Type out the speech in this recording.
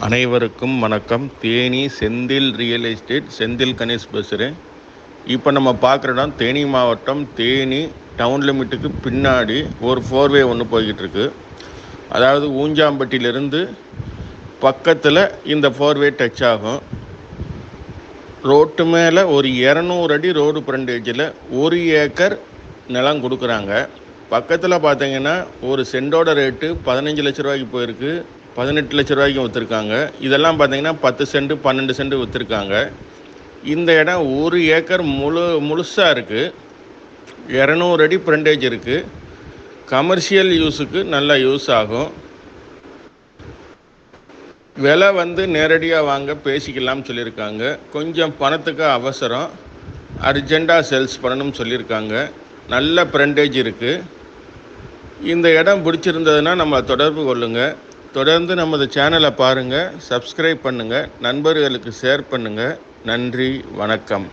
அனைவருக்கும் வணக்கம். Theni Senthil real estate, Senthil Ganesh பேசுகிறேன். இப்போ நம்ம பார்க்குற இடம் தேனி மாவட்டம், தேனி டவுன் லிமிட்டுக்கு பின்னாடி ஒரு ஃபோர்வே ஒன்று போய்கிட்டு இருக்கு. அதாவது ஊஞ்சாம்பட்டியிலிருந்து பக்கத்தில் இந்த ஃபோர்வே டச் ஆகும். ரோட்டு மேலே ஒரு 200 அடி ரோடு ஃப்ரண்டேஜில் 1 ஏக்கர் நிலம் கொடுக்குறாங்க. பக்கத்தில் பார்த்தீங்கன்னா ஒரு சென்டோட ரேட்டு 15 லட்ச ரூபாய்க்கு போயிருக்கு, 18 லட்ச ரூபாய்க்கும் விற்றுருக்காங்க. இதெல்லாம் பார்த்தீங்கன்னா 10 சென்ட் 12 சென்ட் விற்றுருக்காங்க. இந்த இடம் 1 ஏக்கர் முழுசாக இருக்குது. 200 அடி ஃப்ரண்டேஜ் இருக்குது. கமர்ஷியல் யூஸுக்கு நல்லா யூஸ் ஆகும். விலை நேரடியாக வாங்க பேசிக்கலாம்னு சொல்லியிருக்காங்க. கொஞ்சம் பணத்துக்கு அவசரம், அர்ஜெண்ட்டாக சேல்ஸ் பண்ணணும்னு சொல்லியிருக்காங்க. நல்ல ஃப்ரண்டேஜ் இருக்குது. இந்த இடம் பிடிச்சிருந்ததுன்னா நம்ம தொடர்பு கொள்ளுங்கள். தொடர்ந்து நமது சேனலை பாருங்கள், சப்ஸ்கிரைப் பண்ணுங்கள், நண்பர்களுக்கு ஷேர் பண்ணுங்கள். நன்றி, வணக்கம்.